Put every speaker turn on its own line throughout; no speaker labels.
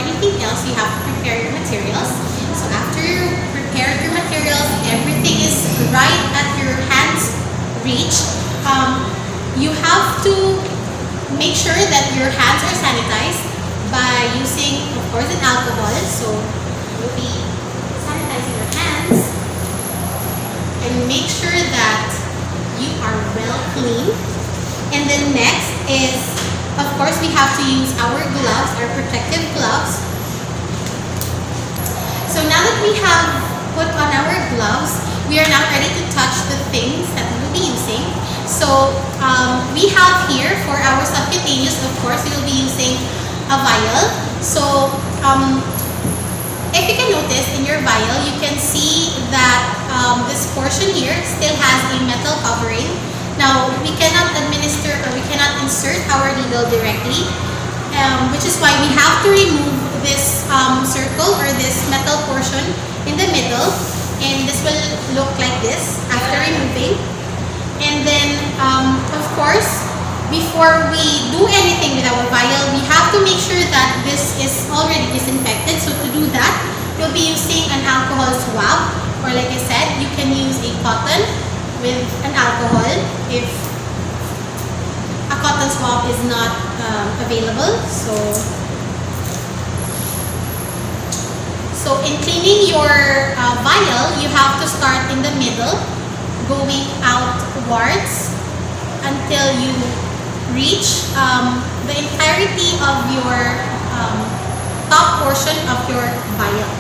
anything else, you have to prepare your materials. So after you prepare your materials, everything is right at your hands reach. You have to make sure that your hands are sanitized by using, of course, an alcohol. So you'll be sanitizing your hands and make sure that you are well clean. And then next is, of course, we have to use our gloves, our protective gloves. So now that we have put on our gloves, we are now ready to touch the things that we will be using. So we have here for our subcutaneous, of course, we will be using a vial. So if you can notice in your vial, you can see that this portion here still has a metal covering. Now, we cannot administer or we cannot insert our needle directly, which is why we have to remove this circle or this metal portion in the middle, and this will look like this after removing. And then, of course, before we do anything with our vial, we have to make sure that this is already disinfected. So to do that, you'll be using an alcohol swab, or like I said, you can use a cotton with an alcohol if a cotton swab is not available. So in cleaning your vial, you have to start in the middle, going outwards until you reach the entirety of your top portion of your vial.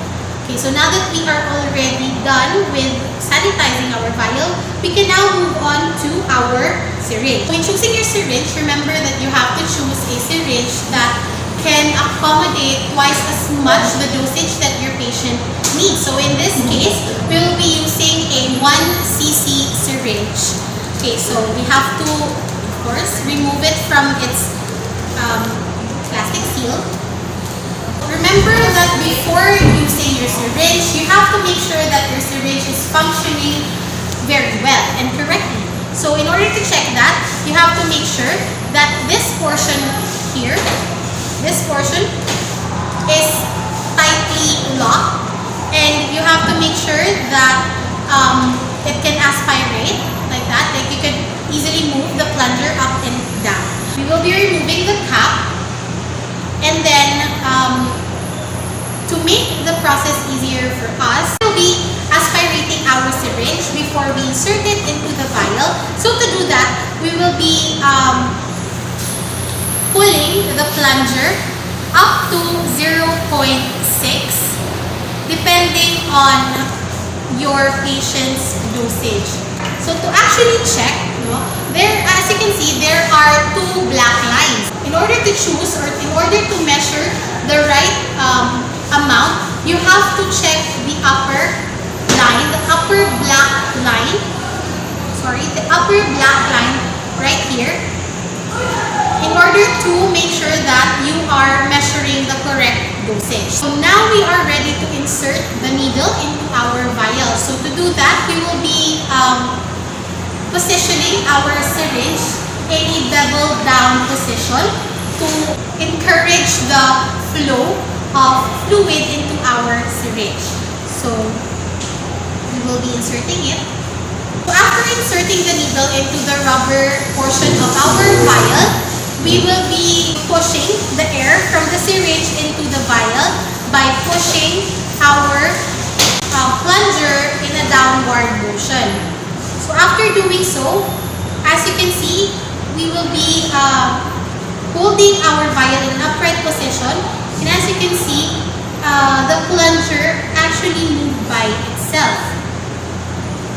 Okay, so now that we are already done with sanitizing our vial, we can now move on to our syringe. When choosing your syringe, remember that you have to choose a syringe that can accommodate twice as much the dosage that your patient needs. So in this case, we will be using a 1 cc syringe. Okay, so we have to, of course, remove it from its plastic seal. Remember that before using your syringe, you have to make sure that your syringe is functioning very well and correctly. So in order to check that, you have to make sure that this portion here, this portion is tightly locked, and you have to make sure that it can aspirate like that. Like you can easily move the plunger up and down. We will be removing the cap, and then to make the process easier for us, we'll be aspirating our syringe before we insert it into the vial. So to do that, we will be pulling the plunger up to 0.6 depending on your patient's dosage. So to actually check, there, as you can see, there are 2 black lines. In order to choose or in order to measure the right amount, you have to check the upper line, the upper black line right here, in order to make sure that you are measuring the correct dosage. So now we are ready to insert the needle into our vial. So to do that, we will be positioning our syringe in a bevel down position to encourage the flow of fluid into our syringe. So we will be inserting it. So after inserting the needle into the rubber portion of our vial, we will be pushing the air from the syringe into the vial by pushing our plunger in a downward motion. So after doing so, as you can see, we will be holding our vial in an upright position, and as you can see, the plunger actually moved by itself.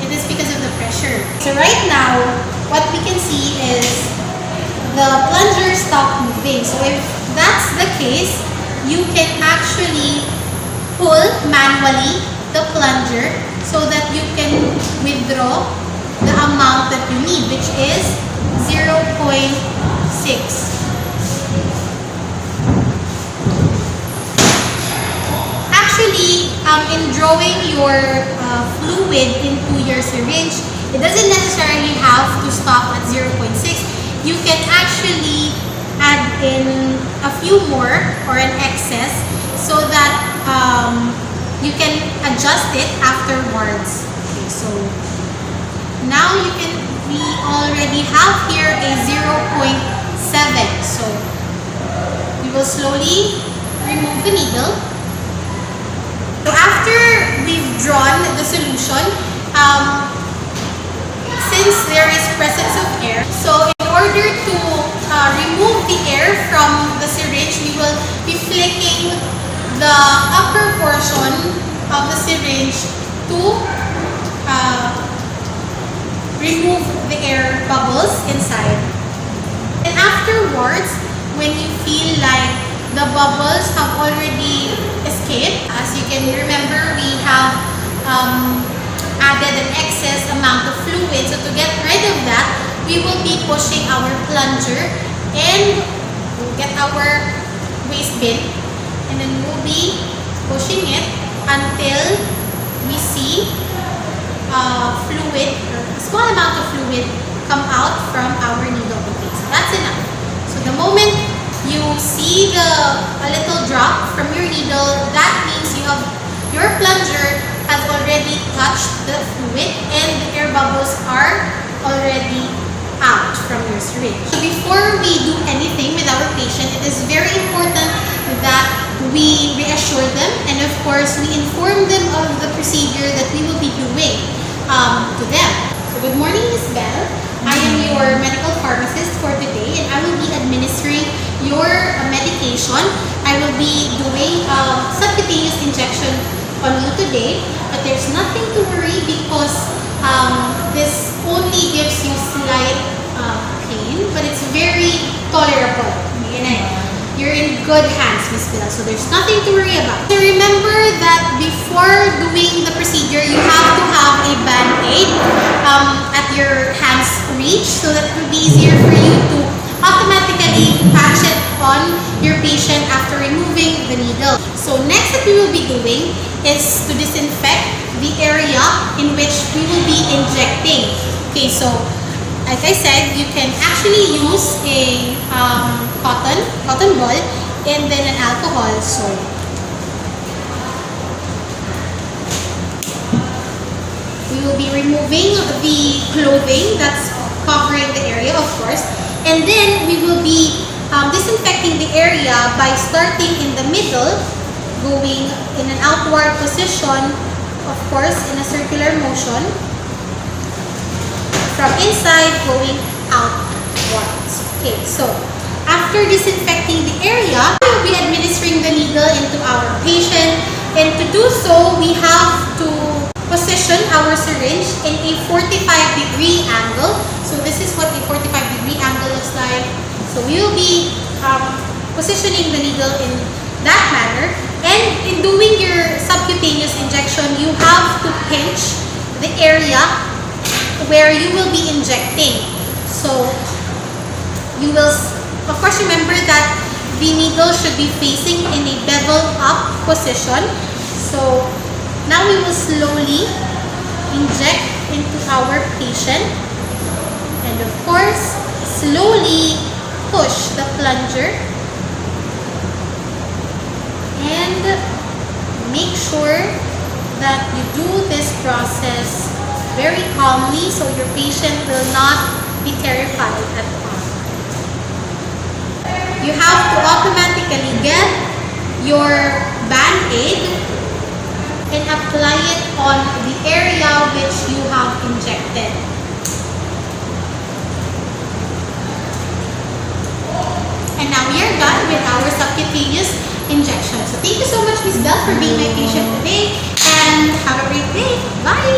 It is because of the pressure. So right now, what we can see is the plunger stopped moving. So if that's the case, you can actually pull manually the plunger so that you can withdraw the amount that you need, which is 0.6. Actually, in drawing your fluid into your syringe, it doesn't necessarily have to stop at 0.6. You can actually add in a few more or an excess so that you can adjust it afterwards. Okay, so now we already have here a 0.7. So we will slowly remove the needle. So after we've drawn the solution, since there is presence of air, so in order to remove the air from the syringe, we will be flicking the upper portion of the syringe to remove the air bubbles inside. And afterwards, when you feel like the bubbles have already escaped, as you can remember, we have added an excess amount of fluid. So to get rid of that, we will be pushing our plunger and we'll get our waste bin, and then we'll be pushing it until we see fluid, or a small amount of fluid, come out from our needle. Okay, so that's enough. So the moment you see a little drop from your needle, that means your plunger has already touched the fluid and the air bubbles are already out from your syringe. So before we do anything with our patient, it is very important that we reassure them, and of course we inform them of the procedure that we will be doing to them. So good morning, Ms. Bell. I am your medical pharmacist for today, and I will be administering your medication. I will be doing subcutaneous injection on you today, but there's nothing to worry because this only gives you slight pain, but it's very tolerable. You're in good hands, Ms. Bell, so there's nothing to worry about. So remember that before doing the procedure, you have to have a band-aid at your hand's reach so that it will be easier for you to automatically patch it on your patient after removing the needle. So next that we will be doing is to disinfect the area in which we will be injecting. Okay, so like I said, you can actually use a cotton ball and then an alcohol. So we will be removing the clothing that's covering the area, of course, and then we will be disinfecting the area by starting in the middle, going in an outward position, of course, in a circular motion, from inside going outwards. Okay, so after disinfecting the area, we will be administering the needle into our patient, and to do so, we have to position our syringe in a 45-degree angle. So this is what a 45-degree angle looks like. So we will be positioning the needle in that manner. And in doing your subcutaneous injection, you have to pinch the area where you will be injecting. So you will, of course, remember that the needle should be facing in a bevel up position. So now we will slowly inject into our patient, and of course slowly push the plunger and make sure that you do this process very calmly so your patient will not be terrified at all. You have to automatically get your band-aid and apply it on the area which you have injected. And now we are done with our subcutaneous injection. So thank you so much, Ms. Bell, for being my patient today, and have a great day. Bye!